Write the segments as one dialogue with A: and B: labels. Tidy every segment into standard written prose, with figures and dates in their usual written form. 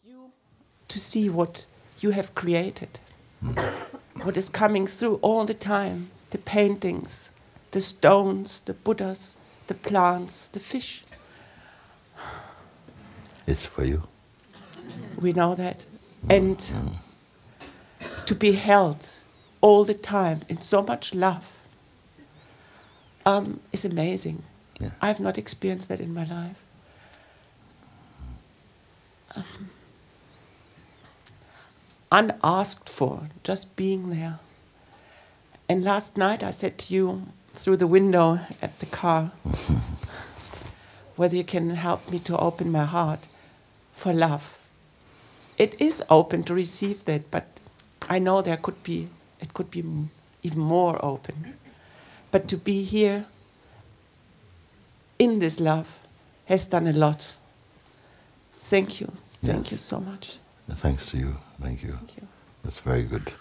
A: you to see what you have created, what is coming through all the time, the paintings, the stones, the Buddhas, the plants, the fish.
B: It's for you.
A: We know that. And to be held all the time in so much love is amazing.
B: Yeah.
A: I've not experienced that in my life. Unasked for, just being there. And last night I said to you through the window at the car whether you can help me to open my heart for love. It is open to receive that, but I know it could be even more open. But to be here in this love has done a lot. Thank you. Thank you so much.
B: Thanks to you. Thank you.
A: Thank you.
B: That's very good.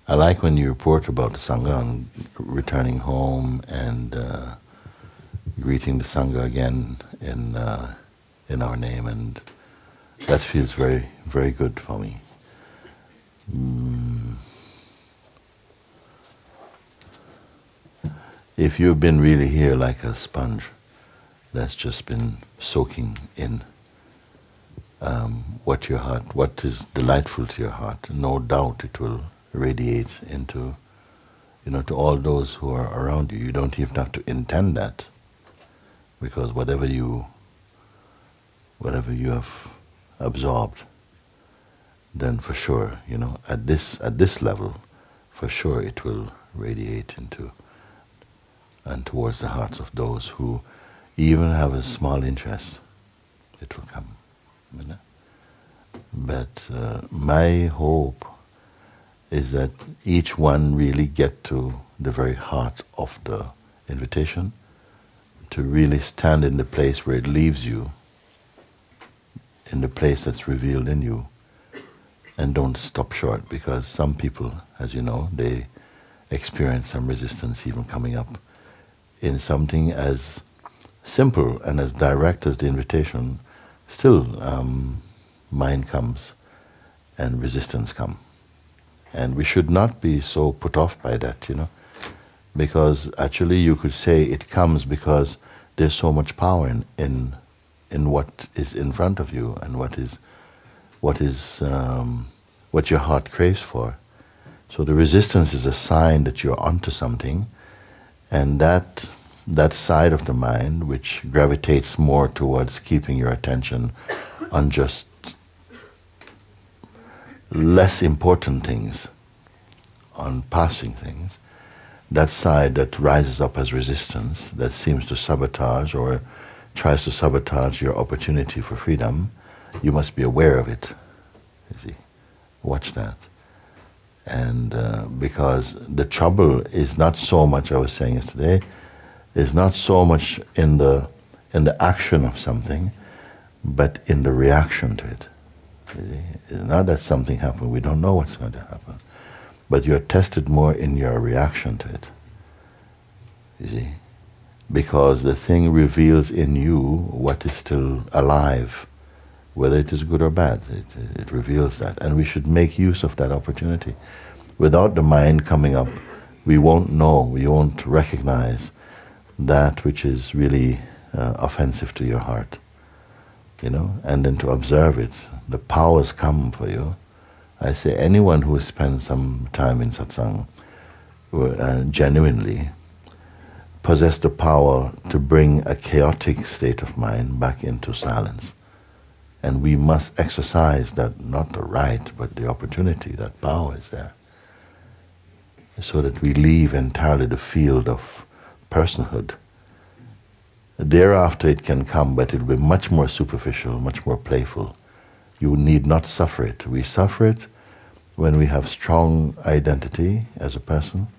B: I like when you report about the Sangha and returning home and greeting the Sangha again in our name, and that feels very, very good for me. If you've been really here like a sponge that's just been soaking in what is delightful to your heart, no doubt it will radiate into, to all those who are around you. You don't even have to intend that, because whatever you have absorbed, then for sure, at this level, for sure it will radiate into and towards the hearts of those who even have a small interest. It will come. But my hope is that each one really get to the very heart of the invitation, to really stand in the place where it leaves you, in the place that's revealed in you, and don't stop short, because some people, as you know, they experience some resistance even coming up in something as simple and as direct as the invitation. Still, mind comes and resistance comes. And we should not be so put off by that, because actually you could say it comes because there's so much power in what is in front of you and what your heart craves for. So the resistance is a sign that you're onto something, and that side of the mind which gravitates more towards keeping your attention on just less important things, on passing things, that side that rises up as resistance, that seems to sabotage or tries to sabotage your opportunity for freedom, you must be aware of it. You see, watch that. And because the trouble is not so much, I was saying yesterday, is not so much in the action of something, but in the reaction to it. It's not that something happened, we don't know what's going to happen, but you're tested more in your reaction to it. You see, because the thing reveals in you what is still alive, whether it is good or bad. It reveals that, and we should make use of that opportunity. Without the mind coming up, we won't know, we won't recognize that which is really offensive to your heart, and then to observe it. The powers come for you. I say anyone who spends some time in satsang genuinely possess the power to bring a chaotic state of mind back into silence. And we must exercise that, not the right, but the opportunity, that power is there, so that we leave entirely the field of personhood. Thereafter it can come, but it will be much more superficial, much more playful. You need not suffer it. We suffer it when we have strong identity as a person.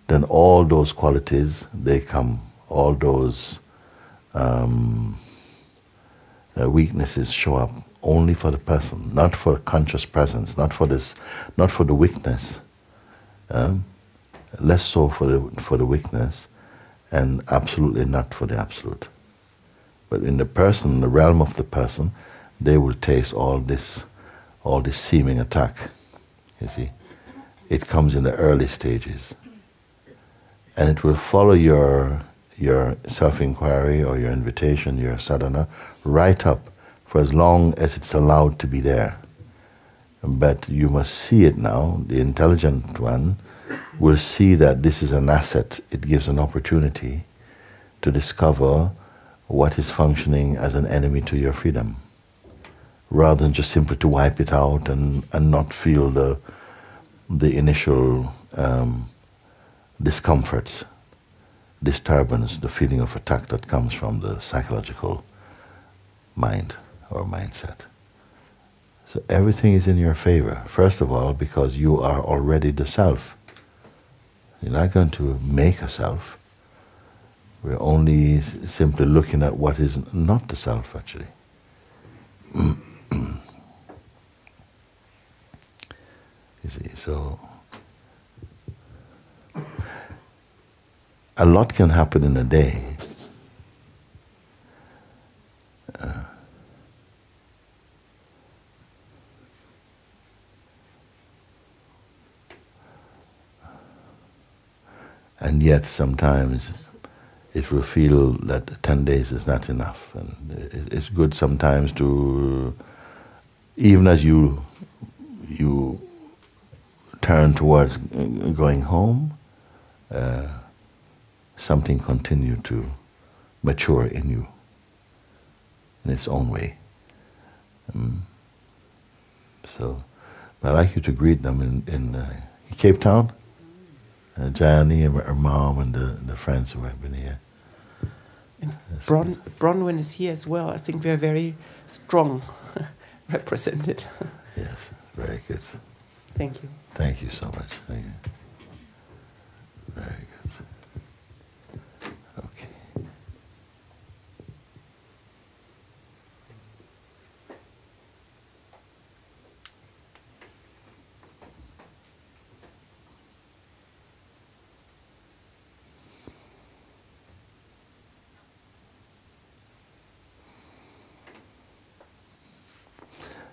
B: Then all those qualities, they come. All those weaknesses show up only for the person, not for conscious presence, not for the weakness. Less so for the weakness, and absolutely not for the absolute. But in the person, the realm of the person, they will taste all this seeming attack. You see, it comes in the early stages, and it will follow your self-inquiry or your invitation, your sadhana, right up for as long as it's allowed to be there. But you must see it now. The intelligent one will see that this is an asset. It gives an opportunity to discover what is functioning as an enemy to your freedom, rather than just simply to wipe it out and not feel the initial discomforts, disturbance, the feeling of attack that comes from the psychological mind or mindset. So everything is in your favor, first of all, because you are already the self. You're not going to make a self. We're only simply looking at what is not the self, actually. You see, so a lot can happen in a day. And yet sometimes it will feel that 10 days is not enough. And it's good sometimes to, even as you turn towards going home, something continue to mature in you in its own way. So I'd like you to greet them in Cape Town. Jani and her mom and the friends who have been here.
A: And Bronwyn is here as well. I think we are very strong represented.
B: Yes, very good.
A: Thank you.
B: Thank you so much. Thank you. Very good. Okay.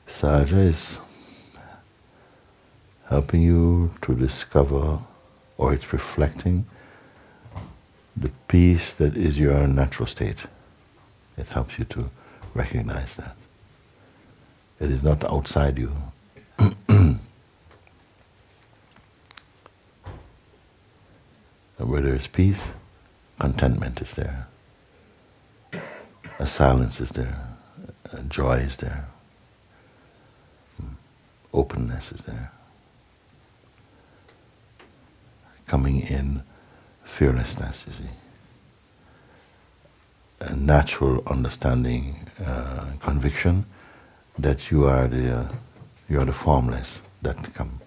B: Saja is helping you to discover, or it's reflecting the peace that is your natural state. It helps you to recognize that. It is not outside you. And where there is peace, contentment is there. A silence is there. A joy is there. Openness is there. Coming in fearlessness, you see. A natural understanding, conviction that you are the formless that come.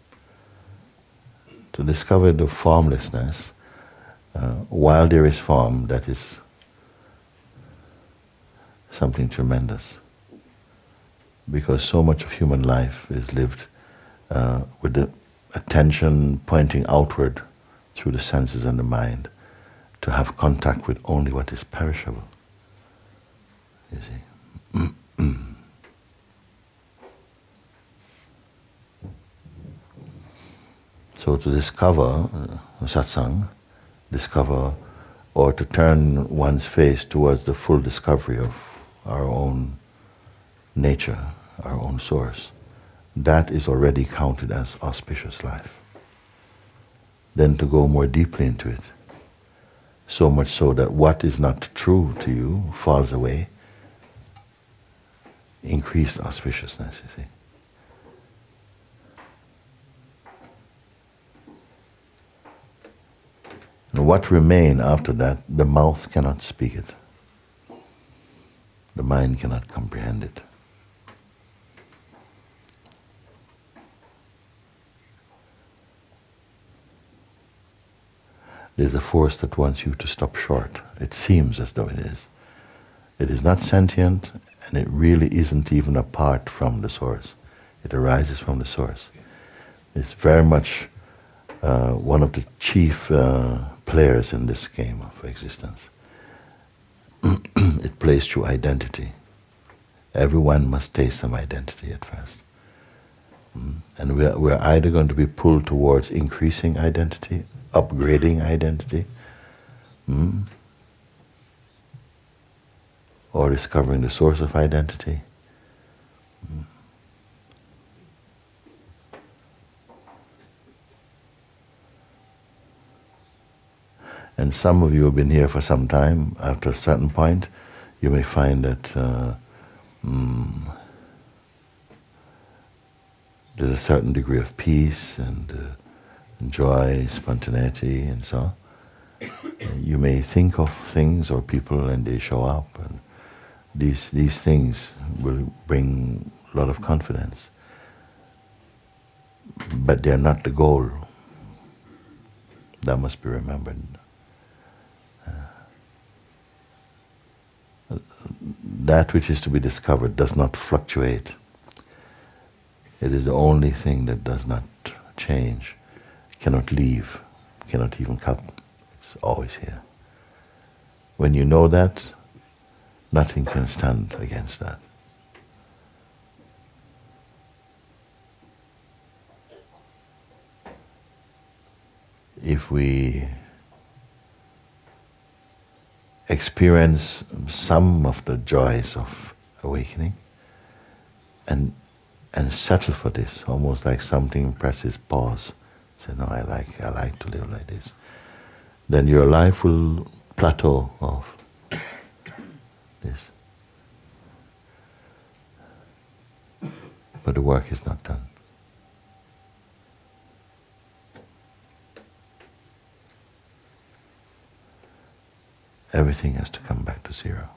B: To discover the formlessness, while there is form, that is something tremendous. Because so much of human life is lived with the attention pointing outward through the senses and the mind to have contact with only what is perishable. You see. So to discover Sātsang, discover, or to turn one's face towards the full discovery of our own nature, our own source, that is already counted as auspicious life. Then to go more deeply into it, so much so that what is not true to you falls away, increased auspiciousness, you see. And what remains after that, the mouth cannot speak it. The mind cannot comprehend it. There's a force that wants you to stop short. It seems as though it is. It is not sentient, and it really isn't even apart from the source. It arises from the source. It's very much one of the chief players in this game of existence. It plays through identity. Everyone must taste some identity at first. And we're either going to be pulled towards increasing identity, upgrading identity, or discovering the source of identity. And some of you have been here for some time. After a certain point, you may find that there's a certain degree of peace and joy, spontaneity, and so on. You may think of things or people and they show up, and these things will bring a lot of confidence. But they're not the goal. That must be remembered. That which is to be discovered does not fluctuate. It is the only thing that does not change, cannot leave, cannot even come. It's always here. When you know that, nothing can stand against that. If we experience some of the joys of awakening and settle for this, almost like something presses pause. Say, no, I like to live like this. Then your life will plateau off this. But the work is not done. Everything has to come back to zero.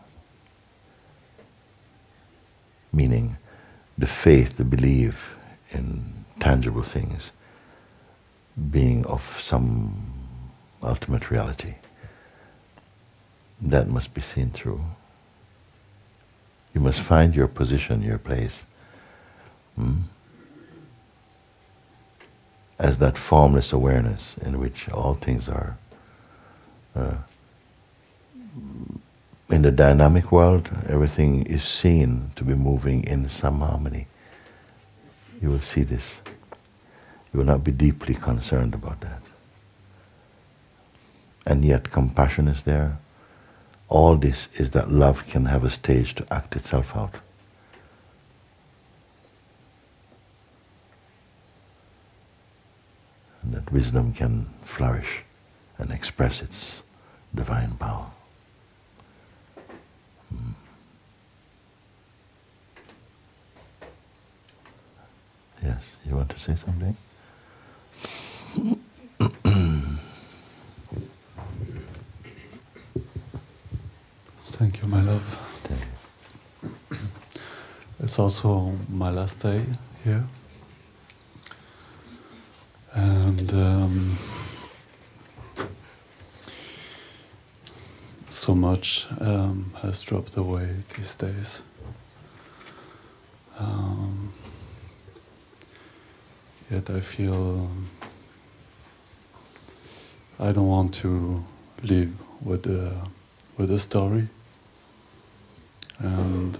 B: Meaning the faith, the belief in tangible things being of some ultimate reality. That must be seen through. You must find your position, your place, as that formless awareness in which all things are. In the dynamic world, everything is seen to be moving in some harmony. You will see this. You will not be deeply concerned about that. And yet compassion is there. All this is that love can have a stage to act itself out. And that wisdom can flourish and express its divine power. Yes, you want to say something?
C: Thank you, my love.
B: Thank you.
C: It's also my last day here. And so much has dropped away these days. Yet I feel I don't want to live with a story, and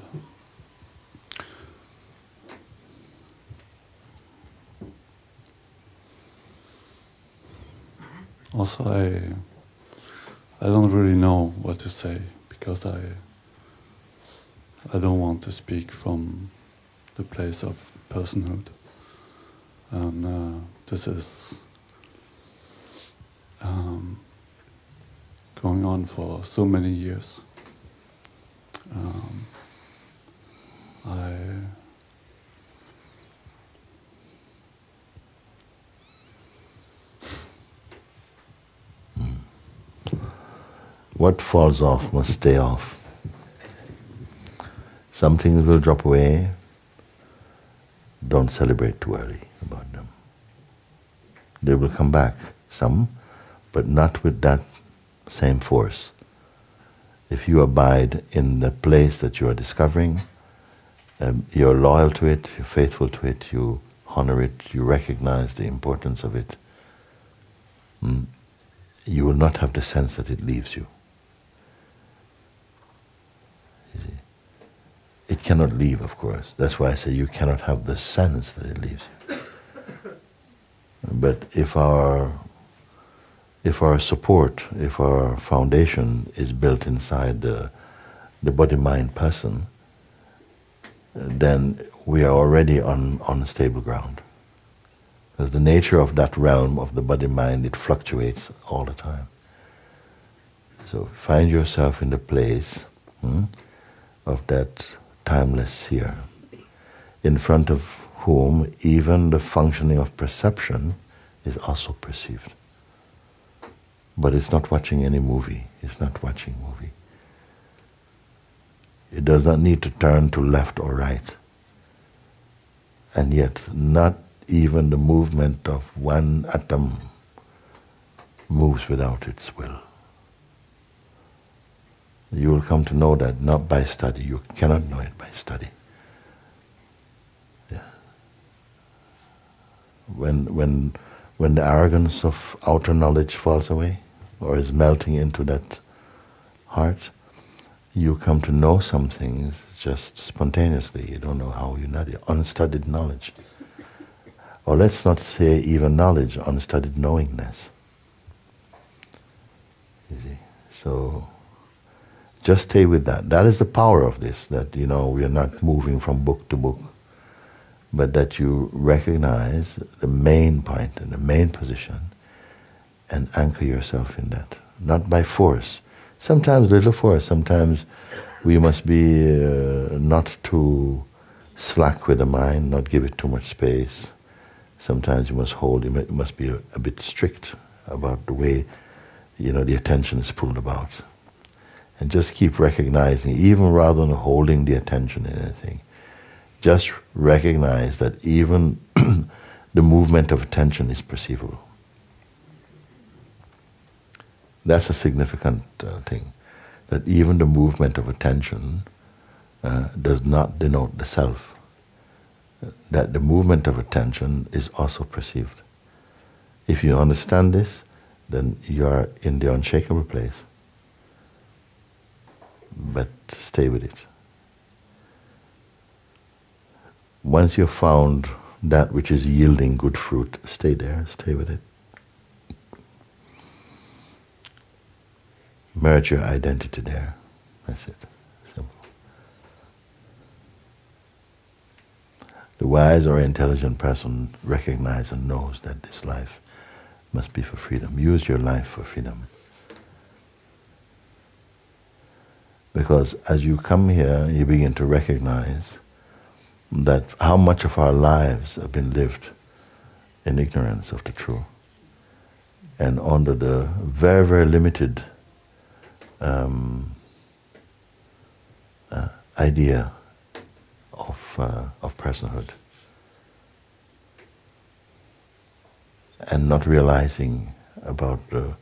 C: also I don't really know what to say, because I don't want to speak from the place of personhood. And this is going on for so many years.
B: What falls off must stay off. Some things will drop away. Don't celebrate too early about them. They will come back, some, but not with that same force. If you abide in the place that you are discovering, you're loyal to it, you're faithful to it, you honor it, you recognize the importance of it, you will not have the sense that it leaves you. You see? It cannot leave, of course. That's why I say you cannot have the sense that it leaves you. But if our support, if our foundation is built inside the body-mind person, then we are already on stable ground. Because the nature of that realm of the body-mind, it fluctuates all the time. So find yourself in the place of that timeless sphere, in front of whom even the functioning of perception is also perceived. But it's not watching any movie. It's not watching movie. It does not need to turn to left or right. And yet, not even the movement of one atom moves without its will. You will come to know that not by study. You cannot know it by study. Yeah. When the arrogance of outer knowledge falls away, or is melting into that heart, you come to know some things just spontaneously. You don't know how you know it. Unstudied knowledge. Or let's not say even knowledge, unstudied knowingness. You see? So just stay with that. That is the power of this, that we are not moving from book to book, but that you recognize the main point and the main position and anchor yourself in that. Not by force. Sometimes little force. Sometimes we must be not too slack with the mind, not give it too much space. Sometimes you must hold, you must be a bit strict about the way the attention is pulled about. And just keep recognizing, even rather than holding the attention in anything, just recognize that even the movement of attention is perceivable. That's a significant thing, that even the movement of attention does not denote the self. That the movement of attention is also perceived. If you understand this, then you are in the unshakable place. But stay with it. Once you've found that which is yielding good fruit, stay there, stay with it. Merge your identity there. That's it. Simple. The wise or intelligent person recognizes and knows that this life must be for freedom. Use your life for freedom. Because as you come here, you begin to recognize that how much of our lives have been lived in ignorance of the truth and under the very, very limited idea of personhood, and not realizing about the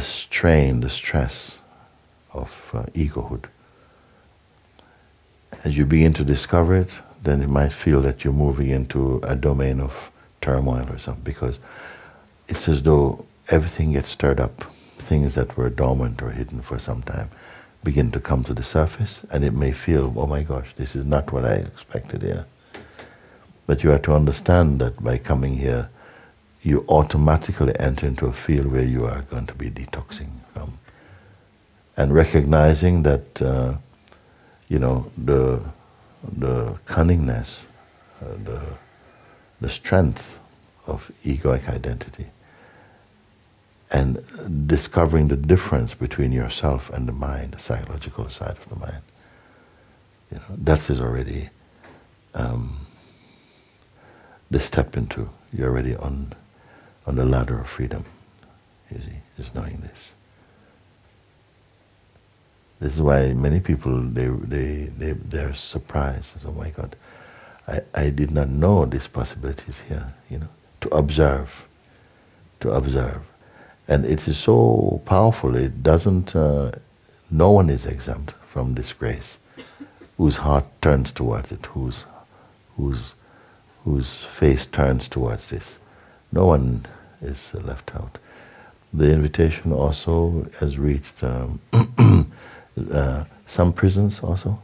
B: strain, the stress of egohood. As you begin to discover it, then you might feel that you're moving into a domain of turmoil or something, because it's as though everything gets stirred up. Things that were dormant or hidden for some time begin to come to the surface, and it may feel, oh my gosh, this is not what I expected here. But you have to understand that by coming here, you automatically enter into a field where you are going to be detoxing from. And recognizing that, the cunningness, the strength of egoic identity, and discovering the difference between yourself and the mind, the psychological side of the mind. That is already the step into, you're already on the ladder of freedom, you see, just knowing this. This is why many people, they're surprised. Oh my God, I did not know this possibility is here, to observe. And it is so powerful, it doesn't, no one is exempt from this grace, whose heart turns towards it, whose face turns towards this. No one is left out. the invitation also has reached some prisons also.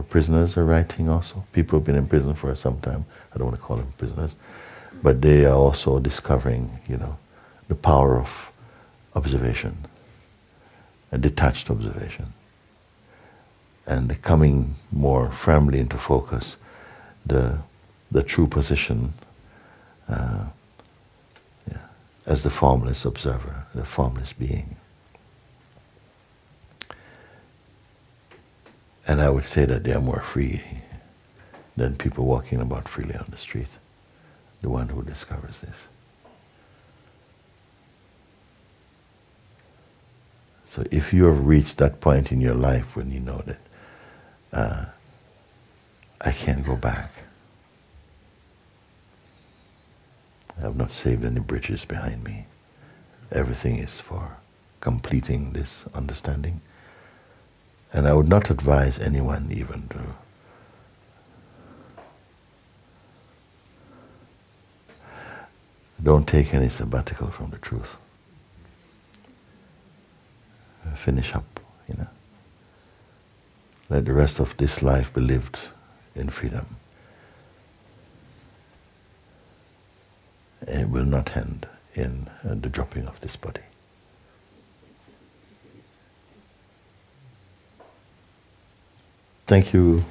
B: Prisoners are writing also. People have been in prison for some time. I don't want to call them prisoners. But they are also discovering, the power of observation, a detached observation. And coming more firmly into focus, the true position as the formless observer, the formless being. And I would say that they are more free than people walking about freely on the street, the one who discovers this. So if you have reached that point in your life when you know that I can't go back, I have not saved any bridges behind me, everything is for completing this understanding. And I would not advise anyone even to don't take any sabbatical from the truth. Finish up, Let the rest of this life be lived in freedom. And it will not end in the dropping of this body. Thank you